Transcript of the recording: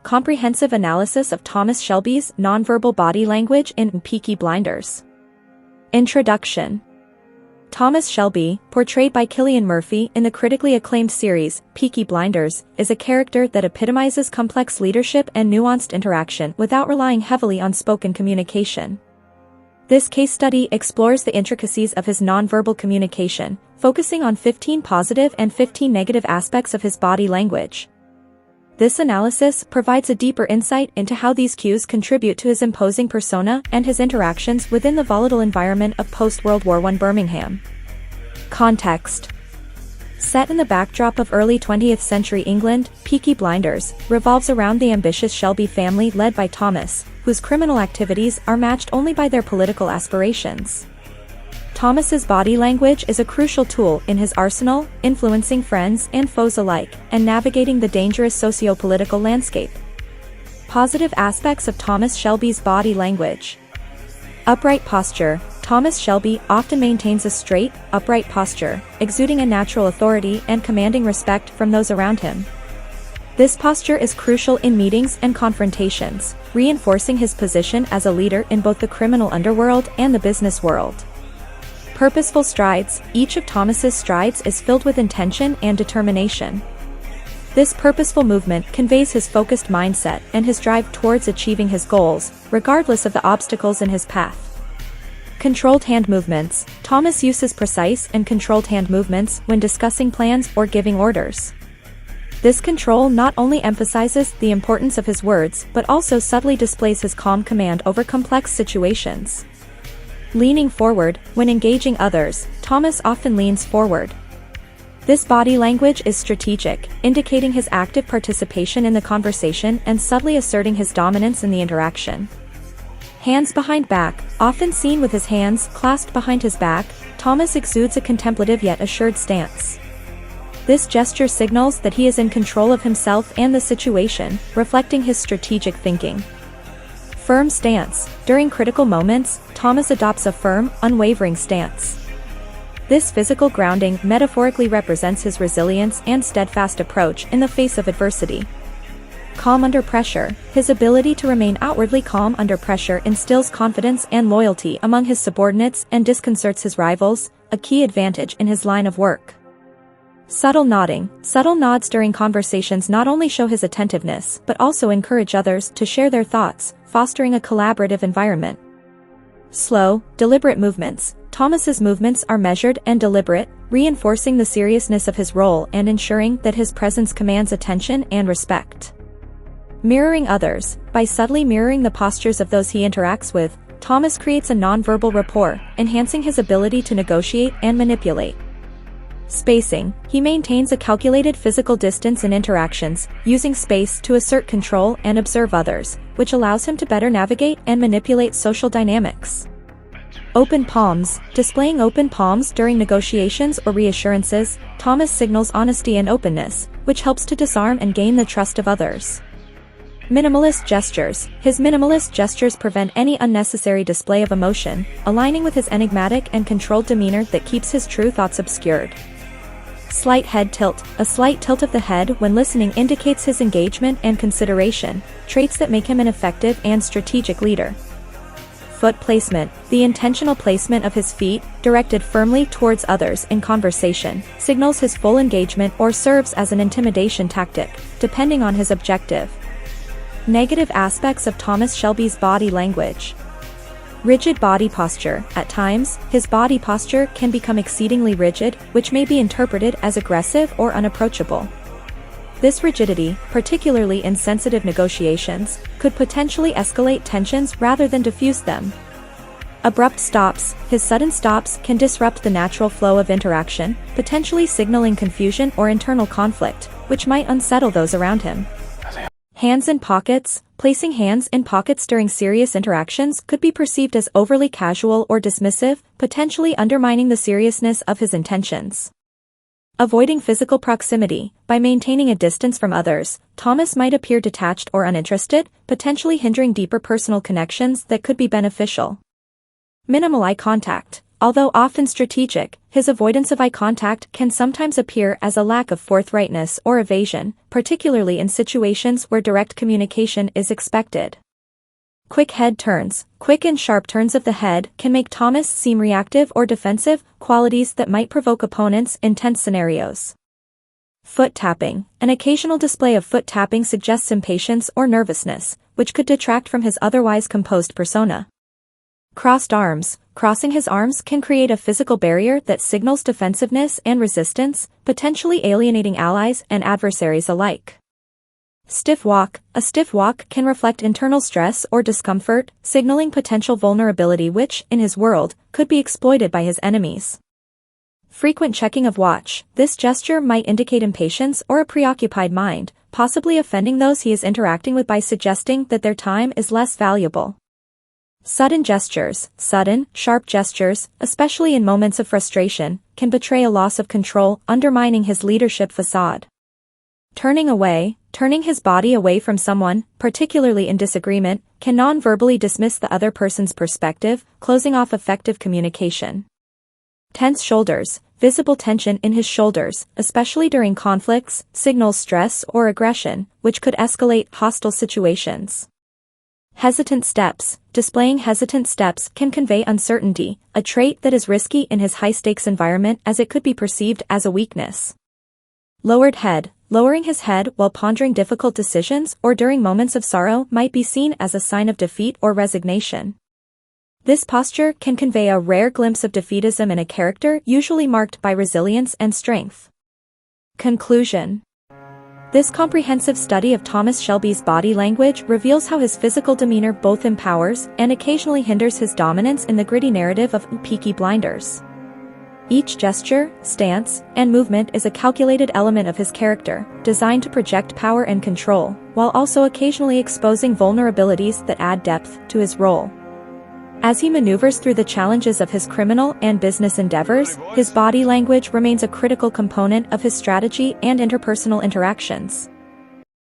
comprehensive analysis of Thomas Shelby's nonverbal body language in Peaky Blinders. Introduction. Thomas Shelby, portrayed by Cillian Murphy in the critically acclaimed series, Peaky Blinders, is a character that epitomizes complex leadership and nuanced interaction without relying heavily on spoken communication. This case study explores the intricacies of his nonverbal communication, focusing on 15 positive and 15 negative aspects of his body language. This analysis provides a deeper insight into how these cues contribute to his imposing persona and his interactions within the volatile environment of post-World War I Birmingham. Context. Set in the backdrop of early 20th century England, Peaky Blinders revolves around the ambitious Shelby family led by Thomas, whose criminal activities are matched only by their political aspirations. Thomas's body language is a crucial tool in his arsenal, influencing friends and foes alike, and navigating the dangerous socio-political landscape. Positive aspects of Thomas Shelby's body language. Upright posture. Thomas Shelby often maintains a straight, upright posture, exuding a natural authority and commanding respect from those around him. This posture is crucial in meetings and confrontations, reinforcing his position as a leader in both the criminal underworld and the business world. Purposeful strides. Each of Thomas's strides is filled with intention and determination. This purposeful movement conveys his focused mindset and his drive towards achieving his goals, regardless of the obstacles in his path. Controlled hand movements. Thomas uses precise and controlled hand movements when discussing plans or giving orders. This control not only emphasizes the importance of his words but also subtly displays his calm command over complex situations. Leaning forward. When engaging others, Thomas often leans forward. This body language is strategic, indicating his active participation in the conversation and subtly asserting his dominance in the interaction. Hands behind back. Often seen with his hands clasped behind his back, Thomas exudes a contemplative yet assured stance. This gesture signals that he is in control of himself and the situation, reflecting his strategic thinking. Firm stance. During critical moments, Thomas adopts a firm, unwavering stance. This physical grounding metaphorically represents his resilience and steadfast approach in the face of adversity. Calm under pressure. His ability to remain outwardly calm under pressure instills confidence and loyalty among his subordinates and disconcerts his rivals, a key advantage in his line of work. Subtle nodding. Subtle nods during conversations not only show his attentiveness but also encourage others to share their thoughts, fostering a collaborative environment. Slow, deliberate movements. Thomas's movements are measured and deliberate, reinforcing the seriousness of his role and ensuring that his presence commands attention and respect. Mirroring others. By subtly mirroring the postures of those he interacts with, Thomas creates a nonverbal rapport, enhancing his ability to negotiate and manipulate. Spacing. He maintains a calculated physical distance in interactions, using space to assert control and observe others, which allows him to better navigate and manipulate social dynamics. Open palms. Displaying open palms during negotiations or reassurances, Thomas signals honesty and openness, which helps to disarm and gain the trust of others. Minimalist gestures. His minimalist gestures prevent any unnecessary display of emotion, aligning with his enigmatic and controlled demeanor that keeps his true thoughts obscured. Slight head tilt. A slight tilt of the head when listening indicates his engagement and consideration, traits that make him an effective and strategic leader. Foot placement. The intentional placement of his feet, directed firmly towards others in conversation, signals his full engagement or serves as an intimidation tactic, depending on his objective. Negative aspects of Thomas Shelby's body language. Rigid body posture. At times, his body posture can become exceedingly rigid, which may be interpreted as aggressive or unapproachable. This rigidity, particularly in sensitive negotiations, could potentially escalate tensions rather than diffuse them. Abrupt stops. His sudden stops can disrupt the natural flow of interaction, potentially signaling confusion or internal conflict, which might unsettle those around him. Hands in pockets. Placing hands in pockets during serious interactions could be perceived as overly casual or dismissive, potentially undermining the seriousness of his intentions. Avoiding physical proximity. By maintaining a distance from others, Thomas might appear detached or uninterested, potentially hindering deeper personal connections that could be beneficial. Minimal eye contact. Although often strategic, his avoidance of eye contact can sometimes appear as a lack of forthrightness or evasion, particularly in situations where direct communication is expected. Quick head turns. Quick and sharp turns of the head can make Thomas seem reactive or defensive, qualities that might provoke opponents in tense scenarios. Foot tapping. An occasional display of foot tapping suggests impatience or nervousness, which could detract from his otherwise composed persona. Crossed arms. Crossing his arms can create a physical barrier that signals defensiveness and resistance, potentially alienating allies and adversaries alike. Stiff walk. A stiff walk can reflect internal stress or discomfort, signaling potential vulnerability which, in his world, could be exploited by his enemies. Frequent checking of watch. This gesture might indicate impatience or a preoccupied mind, possibly offending those he is interacting with by suggesting that their time is less valuable. Sudden gestures. Sudden, sharp gestures, especially in moments of frustration, can betray a loss of control, undermining his leadership facade. Turning away. Turning his body away from someone, particularly in disagreement, can non-verbally dismiss the other person's perspective, closing off effective communication. Tense shoulders. Visible tension in his shoulders, especially during conflicts, signals stress or aggression, which could escalate hostile situations. Hesitant steps. Displaying hesitant steps can convey uncertainty, a trait that is risky in his high-stakes environment as it could be perceived as a weakness. Lowered head. Lowering his head while pondering difficult decisions or during moments of sorrow might be seen as a sign of defeat or resignation. This posture can convey a rare glimpse of defeatism in a character usually marked by resilience and strength. Conclusion. This comprehensive study of Thomas Shelby's body language reveals how his physical demeanor both empowers and occasionally hinders his dominance in the gritty narrative of Peaky Blinders. Each gesture, stance, and movement is a calculated element of his character, designed to project power and control, while also occasionally exposing vulnerabilities that add depth to his role. As he maneuvers through the challenges of his criminal and business endeavors, his body language remains a critical component of his strategy and interpersonal interactions.